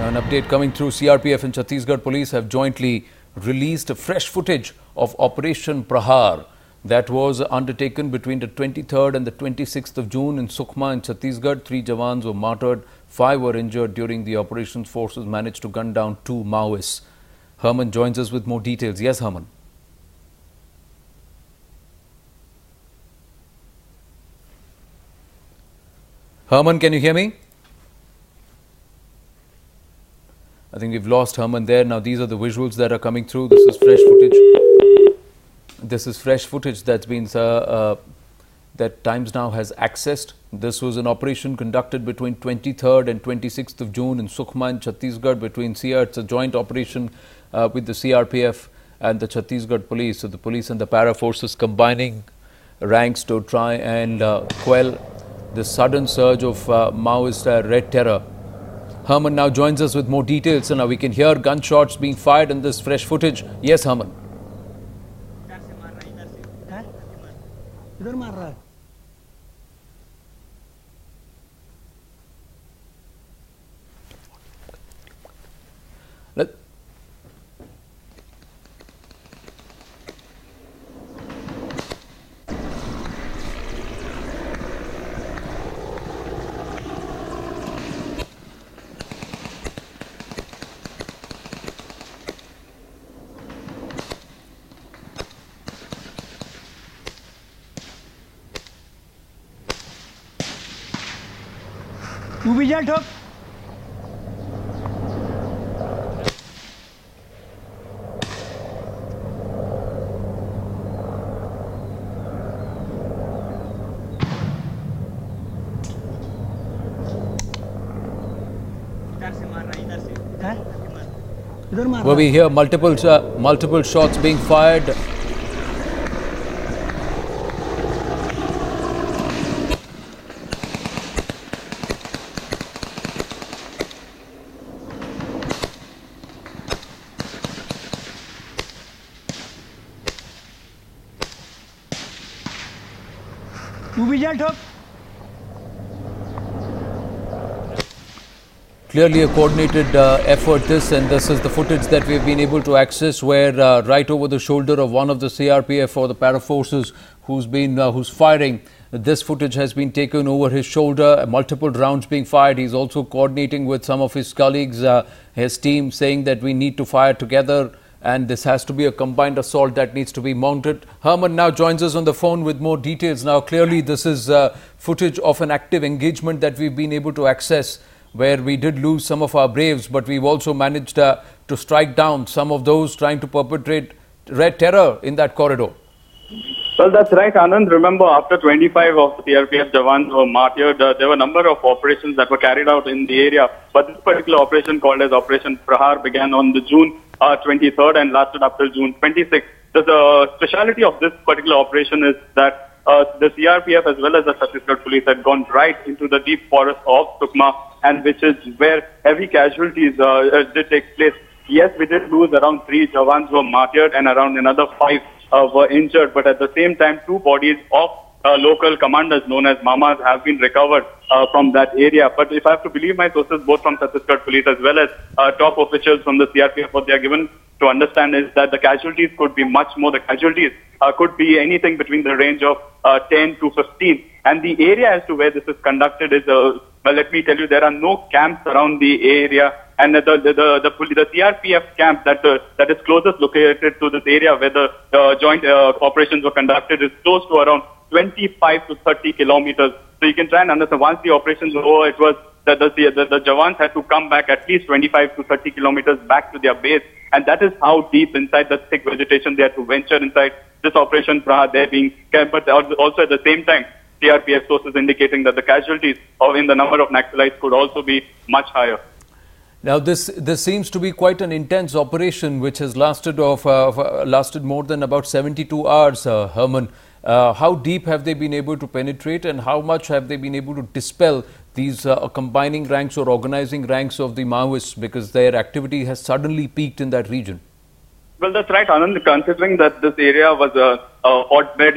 Now, an update coming through. CRPF and Chhattisgarh Police have jointly released fresh footage of Operation Prahar that was undertaken between the 23rd and the 26th of June in Sukhma in Chhattisgarh. 3 Jawans were martyred, 5 were injured during the operations. Forces managed to gun down 2 Maoists. Herman joins us with more details. Yes, Herman. Herman, can you hear me? I think we've lost Herman there. Now, these are the visuals that are coming through. This is fresh footage. This is fresh footage that's been that Times Now has accessed. This was an operation conducted between 23rd and 26th of June in Sukhma in Chhattisgarh between It's a joint operation with the CRPF and the Chhattisgarh Police. So the police and the para forces combining ranks to try and quell the sudden surge of Maoist red terror. Herman now joins us with more details, and now we can hear gunshots being fired in this fresh footage. Yes, Herman. तू भी जा ठोक Where we hear multiple shots being fired. तू भी जा ठोक Clearly a coordinated effort this, and this is the footage that we've been able to access, where right over the shoulder of one of the CRPF or the para forces who's firing, this footage has been taken over his shoulder, multiple rounds being fired. He's also coordinating with some of his colleagues, his team, saying that we need to fire together, and this has to be a combined assault that needs to be mounted. Herman now joins us on the phone with more details. Now, clearly this is footage of an active engagement that we've been able to access, where we did lose some of our braves, but we've also managed to strike down some of those trying to perpetrate red terror in that corridor. Well, that's right, Anand. Remember, after 25 of the CRPF Jawans were martyred, there were a number of operations that were carried out in the area. But this particular operation, called as Operation Prahar, began on the June 23rd and lasted up till June 26th. The speciality of this particular operation is that the CRPF as well as the Chhattisgarh Police had gone right into the deep forest of Sukhma, and which is where heavy casualties did take place. Yes, we did lose around 3 Jawans were martyred and around another 5 were injured, but at the same time 2 bodies of local commanders known as Mamas have been recovered from that area. But if I have to believe my sources, both from Chhattisgarh Police as well as top officials from the CRPF, what they are given to understand is that the casualties could be much more. The casualties could be anything between the range of 10 to 15. And the area as to where this is conducted is, well, let me tell you, there are no camps around the area. And the CRPF camp that is closest located to this area where the joint operations were conducted is close to around 25 to 30 kilometers. So you can try and understand, once the operations were over, it was that the Jawans had to come back at least 25 to 30 kilometers back to their base. And that is how deep inside the thick vegetation they had to venture inside this Operation Prahar. They're being kept, but also at the same time, CRPF sources indicating that the casualties in the number of Naxalites could also be much higher. Now, this seems to be quite an intense operation, which has lasted more than about 72 hours, Herman. How deep have they been able to penetrate, and how much have they been able to dispel these combining ranks or organizing ranks of the Maoists, because their activity has suddenly peaked in that region? Well, that's right, Anand. Considering that this area was a hotbed,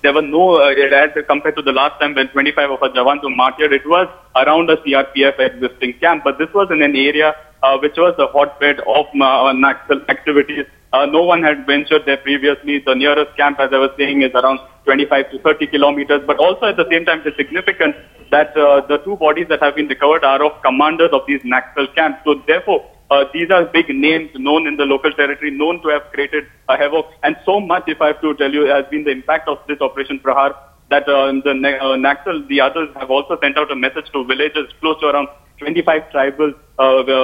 there were no, as compared to the last time when 25 of our Jawans were martyred, it was around a CRPF existing camp. But this was in an area which was a hotbed of Naxal activities. No one had ventured there previously. The nearest camp, as I was saying, is around 25 to 30 kilometers. But also at the same time, it's significant that the two bodies that have been recovered are of commanders of these Naxal camps. So therefore, these are big names known in the local territory, known to have created a havoc. And so much, if I have to tell you, has been the impact of this Operation Prahar that the Naxal, the others have also sent out a message to villagers, close to around 25 tribal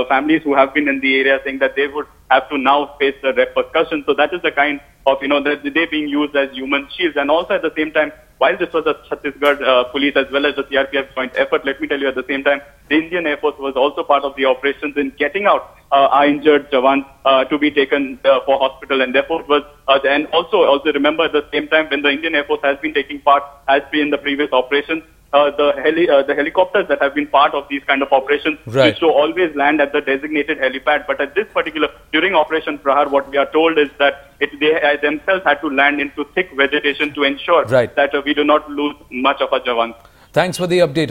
families who have been in the area, saying that they would have to now face the repercussions. So that is the kind of, that they being used as human shields. And also at the same time, while this was a Chhattisgarh police as well as the CRPF joint effort, let me tell you at the same time, the Indian Air Force was also part of the operations in getting out our injured Jawans to be taken for hospital. And therefore it was, and also remember at the same time when the Indian Air Force has been taking part, as been in the previous operations, the helicopters that have been part of these kind of operations used to always land at the designated helipad. But at this particular, during Operation Prahar, what we are told is that they themselves had to land into thick vegetation to ensure that we do not lose much of our Jawans. Thanks for the update.